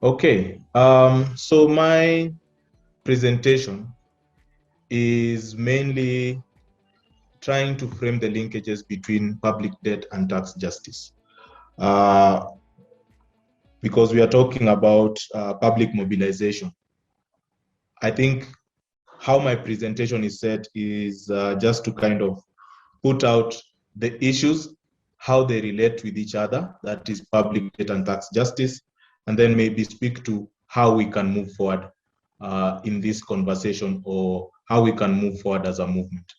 Okay, so my presentation is mainly trying to frame the linkages between public debt and tax justice. Because we are talking about public mobilization. I think how my presentation is set is just to kind of put out the issues, how they relate with each other, that is public debt and tax justice, and then maybe speak to how we can move forward in this conversation or how we can move forward as a movement.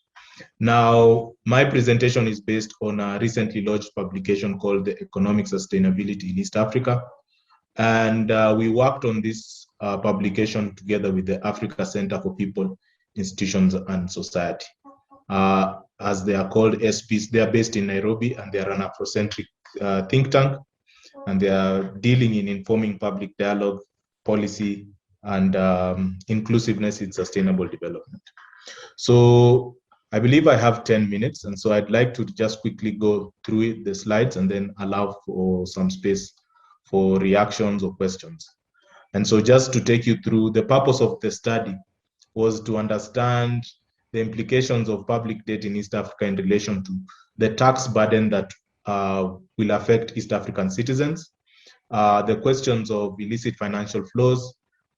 Now, my presentation is based on a recently launched publication called the Economic Sustainability in East Africa. And we worked on this publication together with the Africa Center for People, Institutions, and Society. As they are called ACEPIS, they are based in Nairobi and they are an Afrocentric think tank. And they are dealing in informing public dialogue, policy, and inclusiveness in sustainable development. So I believe I have 10 minutes. And so I'd like to just quickly go through the slides and then allow for some space for reactions or questions. And so just to take you through, the purpose of the study was to understand the implications of public debt in East Africa in relation to the tax burden that will affect East African citizens, the questions of illicit financial flows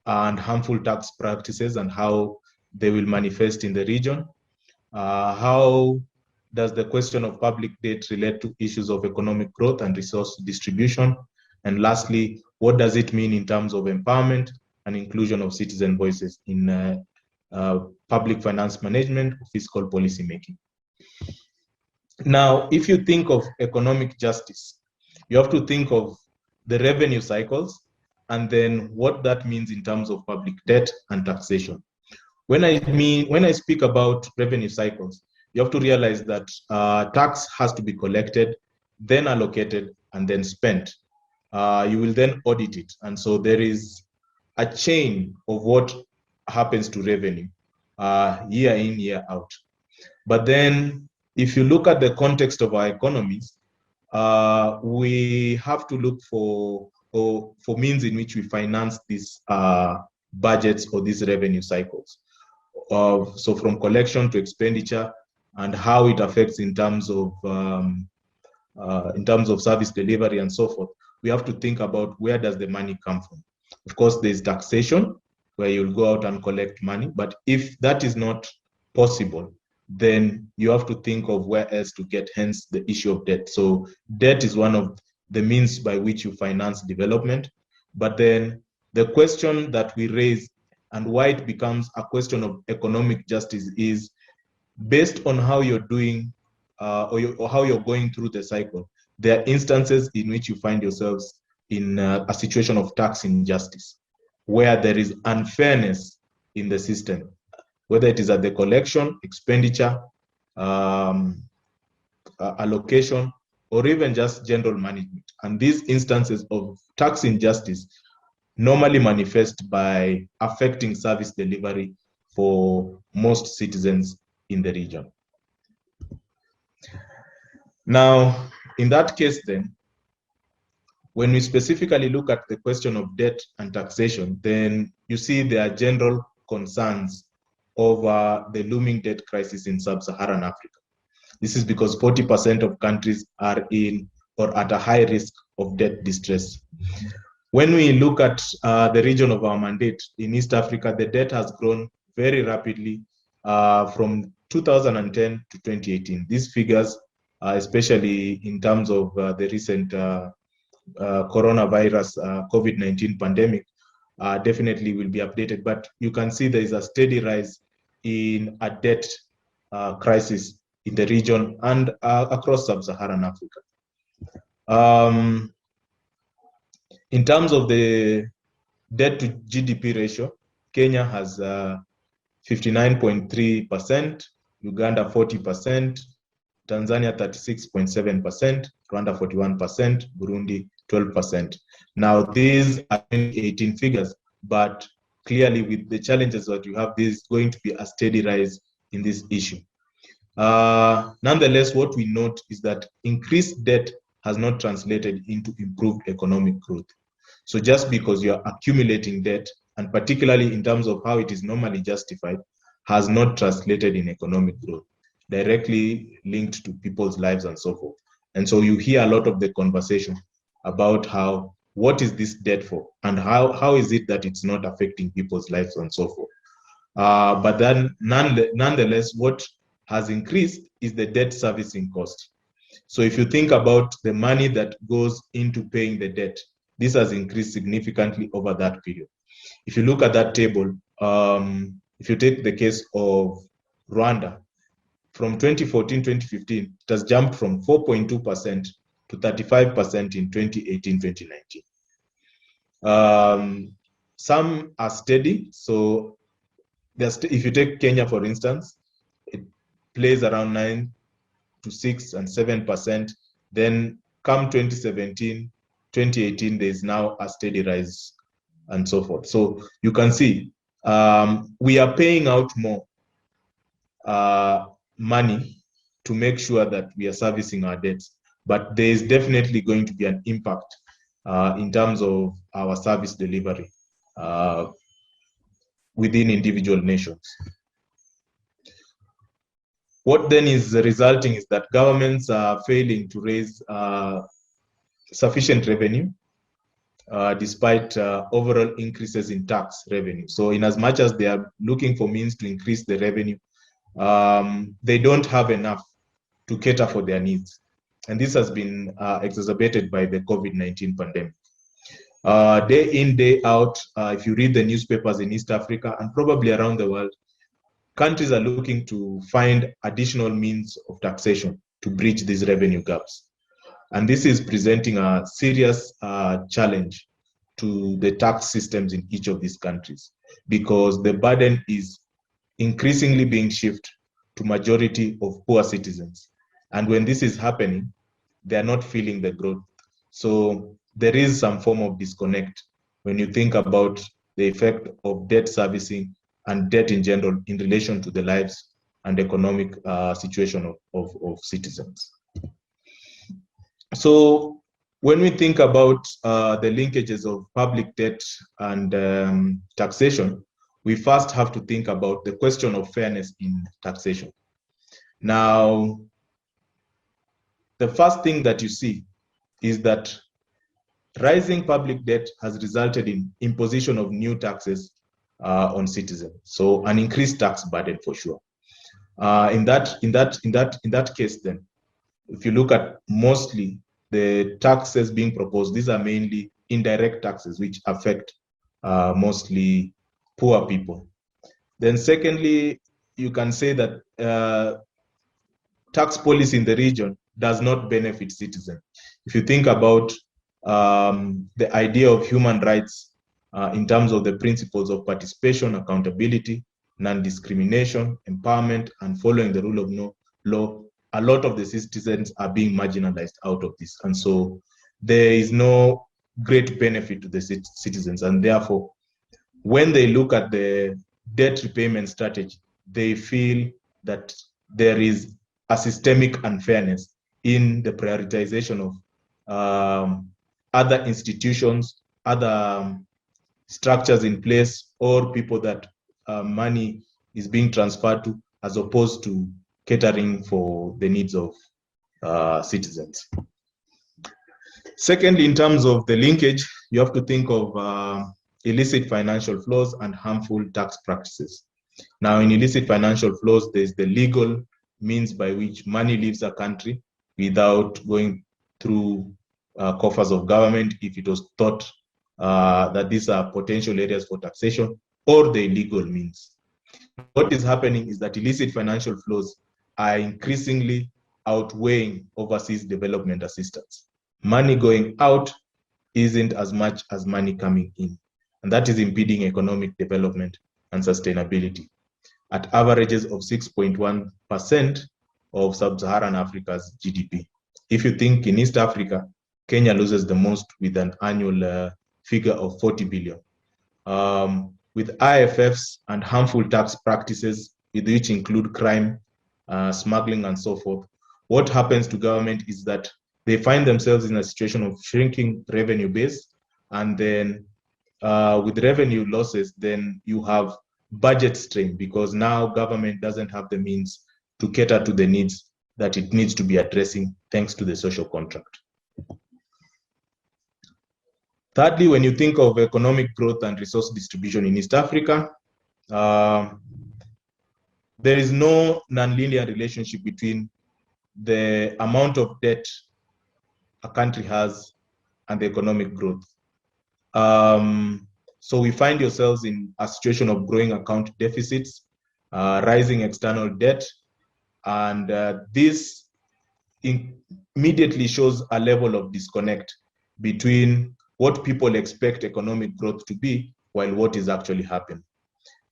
and harmful tax practices and how they will manifest in the region. How does the question of public debt relate to issues of economic growth and resource distribution? And lastly, what does it mean in terms of empowerment and inclusion of citizen voices in public finance management, fiscal policy making? Now, if you think of economic justice, you have to think of the revenue cycles and then what that means in terms of public debt and taxation. When I speak about revenue cycles, you have to realize that tax has to be collected, then allocated, and then spent. You will then audit it. And so there is a chain of what happens to revenue year in, year out. But then if you look at the context of our economies, we have to look for means in which we finance these budgets or these revenue cycles. So from collection to expenditure and how it affects in terms of service delivery and so forth, we have to think about where does the money come from. Of course, there's taxation where you'll go out and collect money, but if that is not possible, then you have to think of where else to get, hence the issue of debt. So debt is one of the means by which you finance development. But then the question that we raise and why it becomes a question of economic justice is based on how you're doing or how you're going through the cycle. There are instances in which you find yourselves in a situation of tax injustice, where there is unfairness in the system, whether it is at the collection, expenditure, allocation, or even just general management. And these instances of tax injustice normally manifest by affecting service delivery for most citizens in the region. Now, in that case then, when we specifically look at the question of debt and taxation, then you see there are general concerns over the looming debt crisis in sub-Saharan Africa. This is because 40% of countries are in or at a high risk of debt distress. When we look at the region of our mandate in East Africa, the debt has grown very rapidly from 2010 to 2018. These figures, especially in terms of the recent coronavirus COVID-19 pandemic, definitely will be updated. But you can see there is a steady rise in a debt crisis in the region and across sub-Saharan Africa. In terms of the debt to GDP ratio, Kenya has 59.3%, Uganda 40%, Tanzania 36.7%, Rwanda 41%, Burundi 12%. Now, these are 2018 figures, but clearly with the challenges that you have, there's going to be a steady rise in this issue. Nonetheless, what we note is that increased debt has not translated into improved economic growth. So just because you're accumulating debt, and particularly in terms of how it is normally justified, has not translated in economic growth, directly linked to people's lives and so forth. And so you hear a lot of the conversation about how, what is this debt for? And how is it that it's not affecting people's lives and so forth? But then nonetheless, what has increased is the debt servicing cost. So if you think about the money that goes into paying the debt, this has increased significantly over that period. If you look at that table, if you take the case of Rwanda, from 2014-2015, it has jumped from 4.2% to 35% in 2018-2019. Some are steady. So if you take Kenya, for instance, it plays around 9 to 6 and 7%. Then come 2017, 2018, there is now a steady rise and so forth. So you can see we are paying out more money to make sure that we are servicing our debts, but there is definitely going to be an impact in terms of our service delivery within individual nations. What then is resulting is that governments are failing to raise sufficient revenue despite overall increases in tax revenue. So in as much as they are looking for means to increase the revenue, they don't have enough to cater for their needs. And this has been exacerbated by the COVID-19 pandemic. Day in, day out, if you read the newspapers in East Africa and probably around the world, countries are looking to find additional means of taxation to bridge these revenue gaps. And this is presenting a serious challenge to the tax systems in each of these countries, because the burden is increasingly being shifted to majority of poor citizens. And when this is happening, they are not feeling the growth. So there is some form of disconnect when you think about the effect of debt servicing and debt in general in relation to the lives and economic situation of citizens. So when we think about the linkages of public debt and taxation, we first have to think about the question of fairness in taxation. Now, the first thing that you see is that rising public debt has resulted in imposition of new taxes on citizens. So an increased tax burden for sure. In that case, then, if you look at mostly the taxes being proposed, these are mainly indirect taxes which affect mostly poor people. Then secondly, you can say that tax policy in the region does not benefit citizens. If you think about the idea of human rights in terms of the principles of participation, accountability, non-discrimination, empowerment, and following the rule of law, a lot of the citizens are being marginalized out of this. And so there is no great benefit to the citizens. And therefore, when they look at the debt repayment strategy, they feel that there is a systemic unfairness in the prioritization of other institutions, other structures in place, or people that money is being transferred to, as opposed to catering for the needs of citizens. Secondly, in terms of the linkage, you have to think of illicit financial flows and harmful tax practices. Now, in illicit financial flows, there's the legal means by which money leaves a country without going through coffers of government if it was thought that these are potential areas for taxation, or the illegal means. What is happening is that illicit financial flows are increasingly outweighing overseas development assistance. Money going out isn't as much as money coming in, and that is impeding economic development and sustainability at averages of 6.1% of sub-Saharan Africa's GDP. If you think in East Africa, Kenya loses the most with an annual figure of 40 billion. With IFFs and harmful tax practices, which include crime, smuggling, and so forth, what happens to government is that they find themselves in a situation of shrinking revenue base And then with revenue losses, then you have budget strain, because now government doesn't have the means to cater to the needs that it needs to be addressing thanks to the social contract. Thirdly, when you think of economic growth and resource distribution in East Africa, there is no nonlinear relationship between the amount of debt a country has and the economic growth. So we find ourselves in a situation of growing account deficits, rising external debt, and this immediately shows a level of disconnect between what people expect economic growth to be while what is actually happening.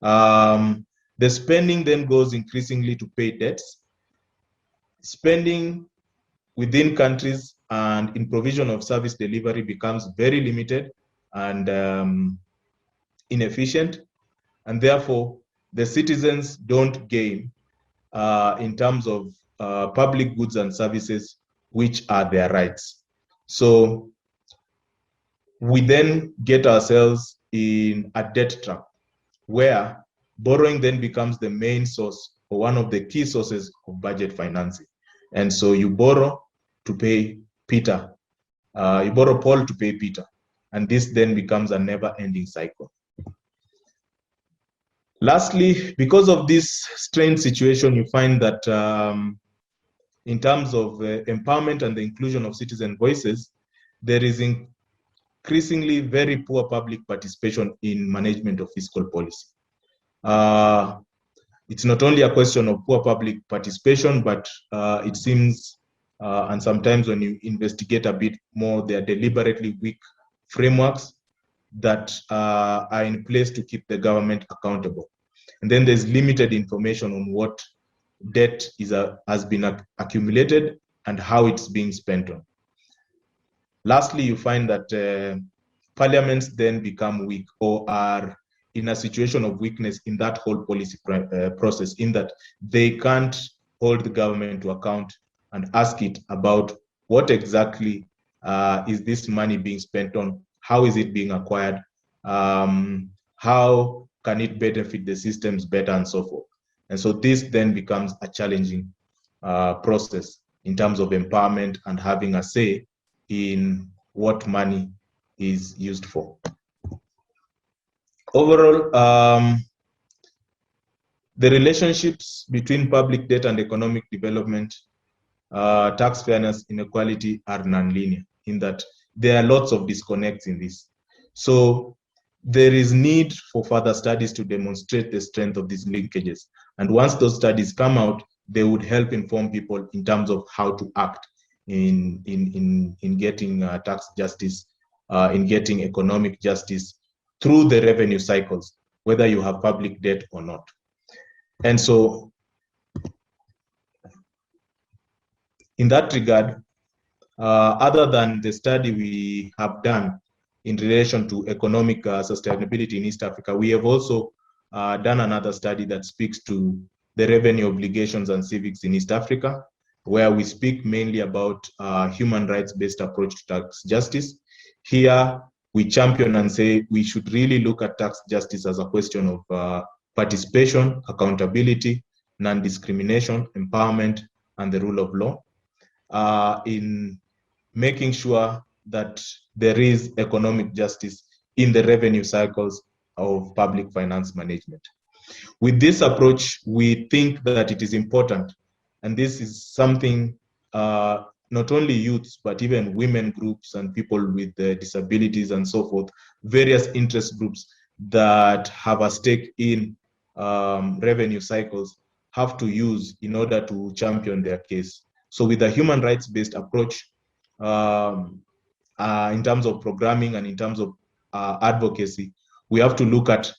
The spending then goes increasingly to pay debts. Spending within countries and in provision of service delivery becomes very limited and inefficient, and therefore the citizens don't gain in terms of public goods and services, which are their rights. So we then get ourselves in a debt trap where borrowing then becomes the main source or one of the key sources of budget financing. And so you borrow to pay Peter, you borrow Paul to pay Peter, and this then becomes a never-ending cycle. Lastly, because of this strained situation, you find that in terms of empowerment and the inclusion of citizen voices, there is increasingly very poor public participation in management of fiscal policy. It's not only a question of poor public participation, but it seems, and sometimes when you investigate a bit more, they are deliberately weak frameworks that are in place to keep the government accountable. And then there's limited information on what debt has been accumulated and how it's being spent on. Lastly, you find that parliaments then become weak or are in a situation of weakness in that whole policy process, in that they can't hold the government to account and ask it about what exactly is this money being spent on, how is it being acquired, how can it benefit the systems better, and so forth. And so this then becomes a challenging process in terms of empowerment and having a say in what money is used for. Overall, the relationships between public debt and economic development, tax fairness, inequality are nonlinear, in that there are lots of disconnects in this. So there is need for further studies to demonstrate the strength of these linkages. And once those studies come out, they would help inform people in terms of how to act in getting tax justice, in getting economic justice through the revenue cycles, whether you have public debt or not. And so in that regard, other than the study we have done in relation to economic sustainability in East Africa, we have also done another study that speaks to the revenue obligations and civics in East Africa, where we speak mainly about human rights-based approach to tax justice. Here, we champion and say we should really look at tax justice as a question of participation, accountability, non-discrimination, empowerment, and the rule of law, in making sure that there is economic justice in the revenue cycles of public finance management. With this approach, we think that it is important, and this is something not only youths, but even women groups and people with disabilities and so forth, various interest groups that have a stake in revenue cycles have to use in order to champion their case. So with a human rights-based approach, in terms of programming and in terms of advocacy, we have to look at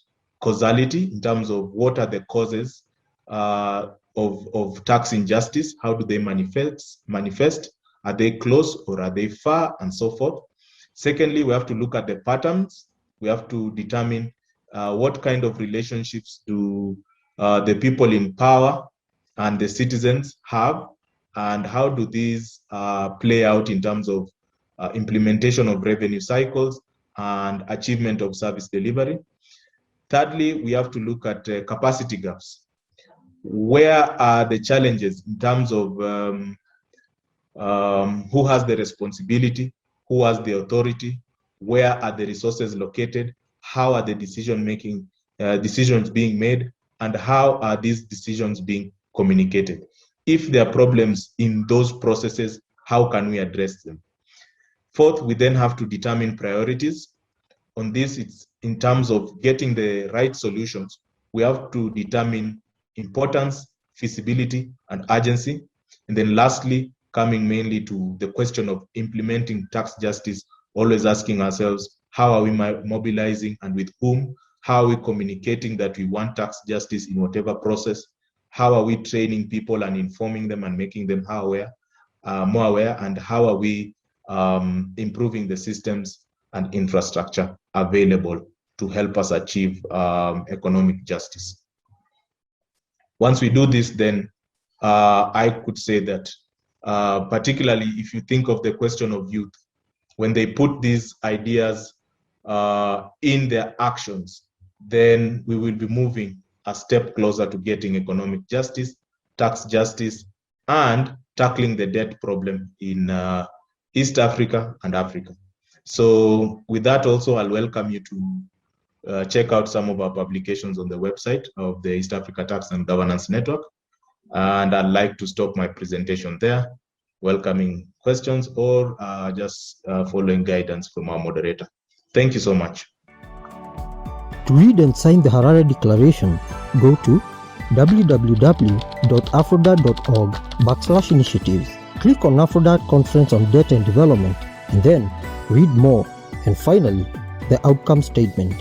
causality in terms of what are the causes of tax injustice, how do they manifest, are they close or are they far, and so forth. Secondly, we have to look at the patterns. We have to determine what kind of relationships do the people in power and the citizens have, and how do these play out in terms of implementation of revenue cycles and achievement of service delivery. Thirdly, we have to look at capacity gaps. Where are the challenges in terms of who has the responsibility, who has the authority, where are the resources located, how are the decisions being made, and how are these decisions being communicated? If there are problems in those processes, how can we address them? Fourth, we then have to determine priorities. On this, it's in terms of getting the right solutions, we have to determine importance, feasibility, and urgency. And then lastly, coming mainly to the question of implementing tax justice, always asking ourselves, how are we mobilizing and with whom? How are we communicating that we want tax justice in whatever process? How are we training people and informing them and making them more aware? And how are we improving the systems and infrastructure available to help us achieve economic justice? Once we do this, then I could say that particularly if you think of the question of youth, when they put these ideas in their actions, then we will be moving a step closer to getting economic justice, tax justice, and tackling the debt problem in East Africa and Africa. So with that also, I'll welcome you to check out some of our publications on the website of the East Africa Tax and Governance Network. And I'd like to stop my presentation there, welcoming questions or just following guidance from our moderator. Thank you so much. To read and sign the Harare Declaration, go to www.afrodat.org/initiatives. Click on Afrodat Conference on Data and Development, and then read more. And finally, the outcome statement.